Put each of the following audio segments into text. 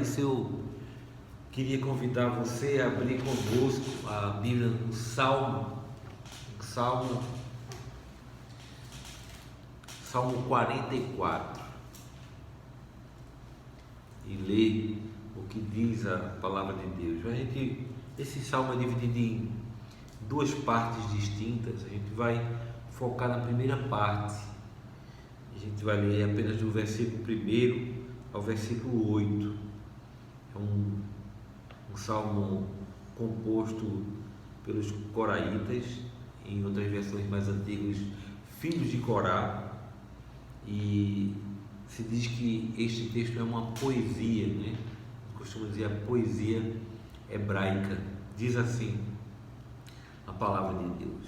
Eu queria convidar você a abrir conosco a Bíblia no Salmo 44 e ler o que diz a palavra de Deus. Esse salmo é dividido em duas partes distintas. A gente vai focar na primeira parte. A gente vai ler apenas do versículo 1 ao versículo 8. É um salmo composto pelos coraitas, em outras versões mais antigas, filhos de Corá, e se diz que este texto é uma poesia, né? Costuma dizer a poesia hebraica. Diz assim a palavra de Deus: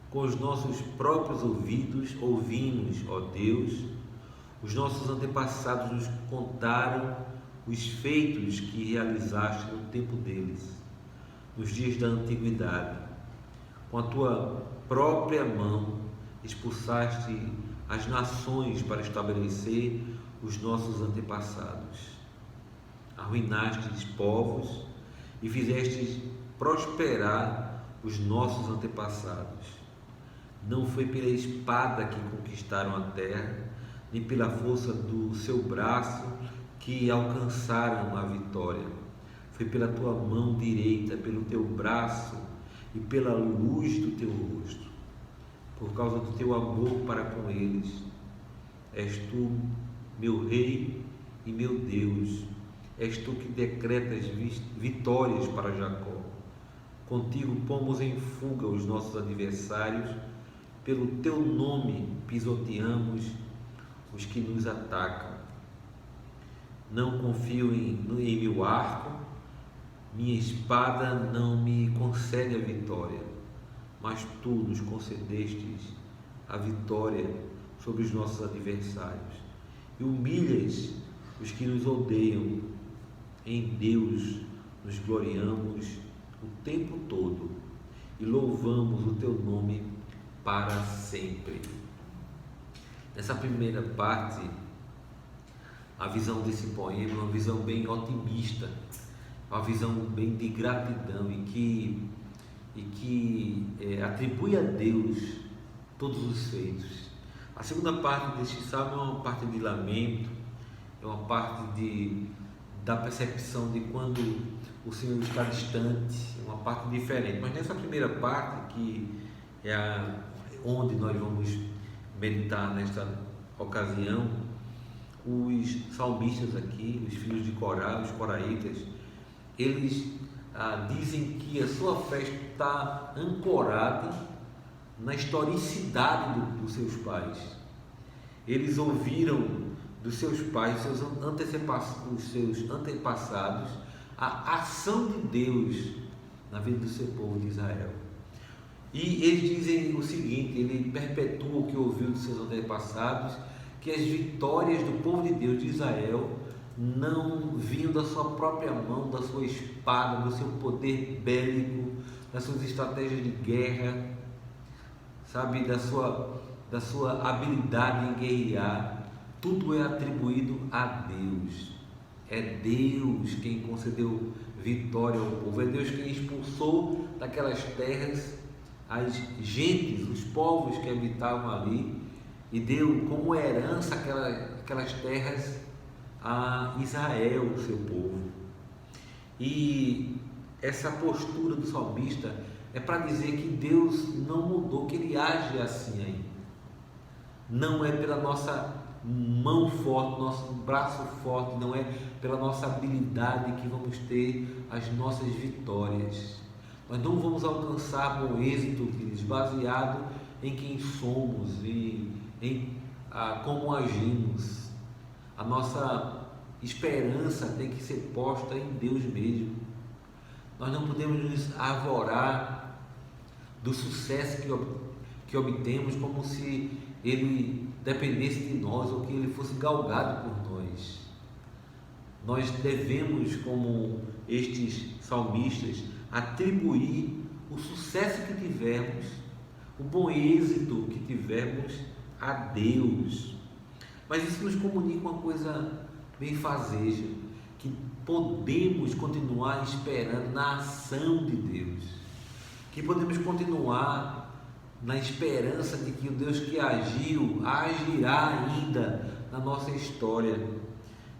com os nossos próprios ouvidos ouvimos, ó Deus, os nossos antepassados nos contaram os feitos que realizaste no tempo deles, nos dias da antiguidade. Com a tua própria mão expulsaste as nações para estabelecer os nossos antepassados. Arruinaste os povos e fizeste prosperar os nossos antepassados. Não foi pela espada que conquistaram a terra, nem pela força do seu braço que alcançaram a vitória. Foi pela tua mão direita, pelo teu braço e pela luz do teu rosto, por causa do teu amor para com eles. És tu, meu Rei e meu Deus. És tu que decretas vitórias para Jacó. Contigo pomos em fuga os nossos adversários, pelo teu nome pisoteamos os que nos atacam. Não confio em meu arco, minha espada não me concede a vitória, mas tu nos concedestes a vitória sobre os nossos adversários e humilhas os que nos odeiam. Em Deus nos gloriamos o tempo todo e louvamos o teu nome para sempre. Nessa primeira parte, a visão desse poema é uma visão bem otimista, uma visão bem de gratidão e que atribui a Deus todos os feitos. A segunda parte deste salmo é uma parte de lamento, é uma parte da percepção de quando o Senhor está distante, é uma parte diferente. Mas nessa primeira parte, que é onde nós vamos meditar nesta ocasião, os salmistas aqui, os filhos de Corá, os coraitas, eles dizem que a sua fé está ancorada na historicidade dos seus pais. Eles ouviram dos seus pais, dos seus antepassados, a ação de Deus na vida do seu povo de Israel. E eles dizem o seguinte: ele perpetua o que ouviu dos seus antepassados, que as vitórias do povo de Deus de Israel não vinham da sua própria mão, da sua espada, do seu poder bélico, das suas estratégias de guerra, sabe, da sua habilidade em guerrear. Tudo é atribuído a Deus. É Deus quem concedeu vitória ao povo, é Deus quem expulsou daquelas terras as gentes, os povos que habitavam ali, e deu como herança aquelas terras a Israel, o seu povo. E essa postura do salmista é para dizer que Deus não mudou, que Ele age assim ainda. Não é pela nossa mão forte, nosso braço forte, não é pela nossa habilidade que vamos ter as nossas vitórias. Nós não vamos alcançar bom êxito baseado em quem somos e em como agimos. A nossa esperança tem que ser posta em Deus mesmo. Nós não podemos nos arvorar do sucesso que obtemos como se ele dependesse de nós ou que ele fosse galgado por nós. Nós devemos, como estes salmistas, atribuir o sucesso que tivermos, o bom êxito que tivermos a Deus. Mas isso nos comunica uma coisa benfazeja, que podemos continuar esperando na ação de Deus, que podemos continuar na esperança de que o Deus que agiu, agirá ainda na nossa história,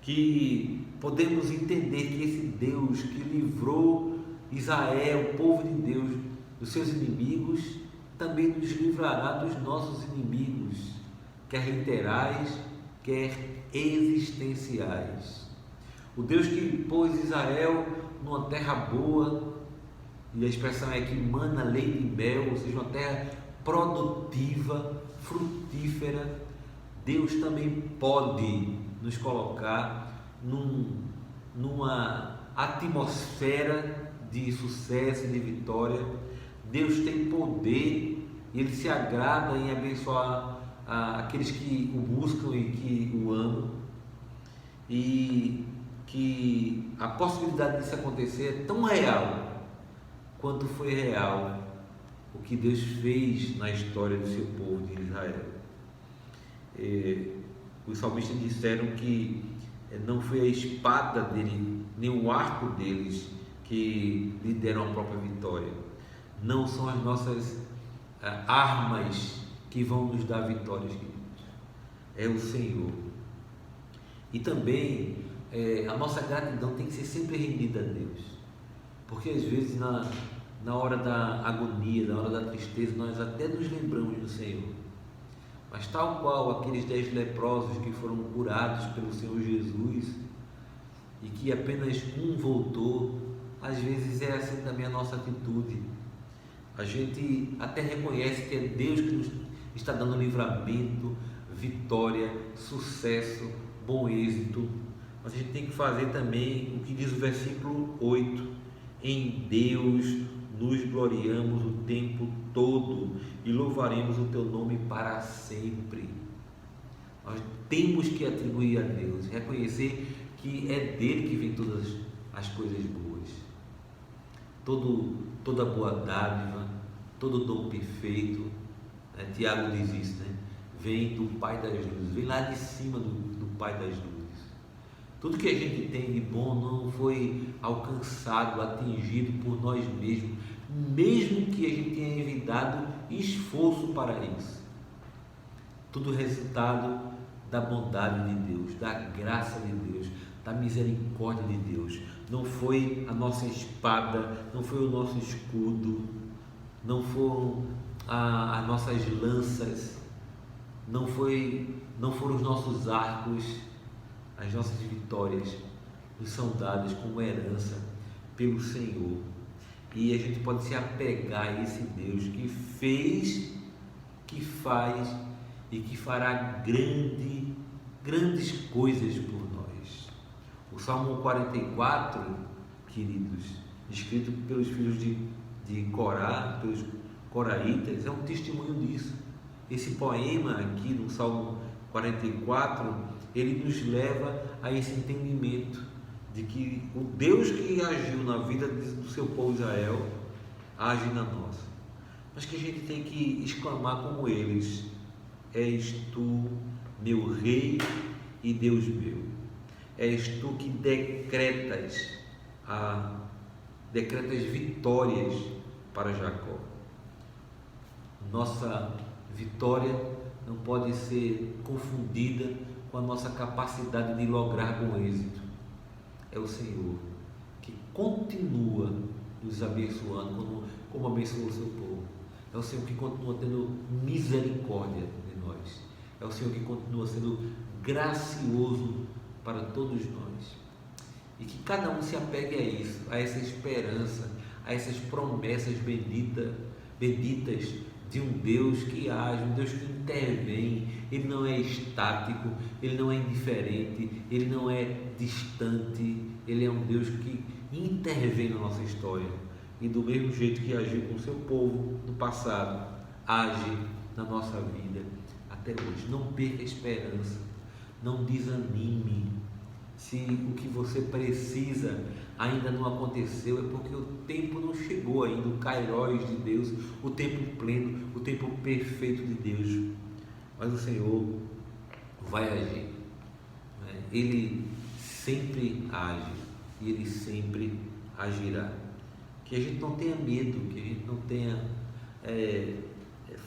que podemos entender que esse Deus que livrou Israel, o povo de Deus, dos seus inimigos, também nos livrará dos nossos inimigos, quer literais, quer existenciais. O Deus que pôs Israel numa terra boa, e a expressão é que mana leite e mel, ou seja, uma terra produtiva, frutífera, Deus também pode nos colocar numa atmosfera de sucesso e de vitória. Deus tem poder e Ele se agrada em abençoar aqueles que o buscam e que o amam, e que a possibilidade disso acontecer é tão real quanto foi real o que Deus fez na história do seu povo de Israel. Os salmistas disseram que não foi a espada dele, nem o arco deles que lhe deram a própria vitória. Não são as nossas armas que vão nos dar vitórias, queridos. É o Senhor. E também a nossa gratidão tem que ser sempre rendida a Deus, porque às vezes na hora da agonia, na hora da tristeza, nós até nos lembramos do Senhor, mas tal qual aqueles 10 leprosos que foram curados pelo Senhor Jesus e que apenas um voltou, às vezes é assim também a nossa atitude. A gente até reconhece que é Deus que nos está dando livramento, vitória, sucesso, bom êxito, mas a gente tem que fazer também o que diz o versículo 8: em Deus nos gloriamos o tempo todo e louvaremos o teu nome para sempre. Nós temos que atribuir a Deus, reconhecer que é dele que vem todas as coisas boas, toda boa dádiva, todo dom perfeito. Tiago diz isso, vem do Pai das luzes, vem lá de cima do Pai das luzes. Tudo que a gente tem de bom não foi alcançado, atingido por nós mesmos, mesmo que a gente tenha envidado esforço para isso. Tudo resultado da bondade de Deus, da graça de Deus, da misericórdia de Deus. Não foi a nossa espada, não foi o nosso escudo, não foram as nossas lanças, não foram os nossos arcos. As nossas vitórias nos são dadas como herança pelo Senhor, e a gente pode se apegar a esse Deus que fez, que faz e que fará grandes coisas por nós. O Salmo 44, queridos, escrito pelos filhos de Corá, pelos coraitas, é um testemunho disso. Esse poema aqui no Salmo 44, ele nos leva a esse entendimento de que o Deus que agiu na vida do seu povo Israel age na nossa, mas que a gente tem que exclamar como eles: és tu, meu Rei e Deus meu. És tu que decretas vitórias para Jacó. Nossa vitória não pode ser confundida com a nossa capacidade de lograr bom êxito. É o Senhor que continua nos abençoando como abençoou o seu povo. É o Senhor que continua tendo misericórdia de nós. É o Senhor que continua sendo gracioso para todos nós. E que cada um se apegue a isso, a essa esperança, a essas promessas benditas de um Deus que age, um Deus que intervém. Ele não é estático, Ele não é indiferente, Ele não é distante. Ele é um Deus que intervém na nossa história, e do mesmo jeito que agiu com o seu povo no passado, age na nossa vida até hoje. Não perca a esperança, não desanime. Se o que você precisa ainda não aconteceu, é porque o tempo não chegou ainda, o Kairos de Deus, o tempo pleno, o tempo perfeito de Deus. Mas o Senhor vai agir, Ele sempre age. e Ele sempre agirá. Que a gente não tenha medo, que a gente não tenha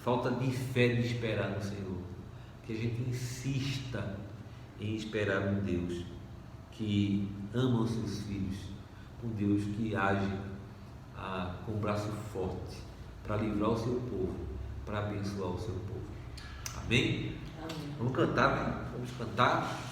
falta de fé de esperar no Senhor, que a gente insista em esperar um Deus que ama os seus filhos, um Deus que age com o braço forte para livrar o seu povo, para abençoar o seu povo. Amém? Amém. Vamos cantar, né? Vamos cantar.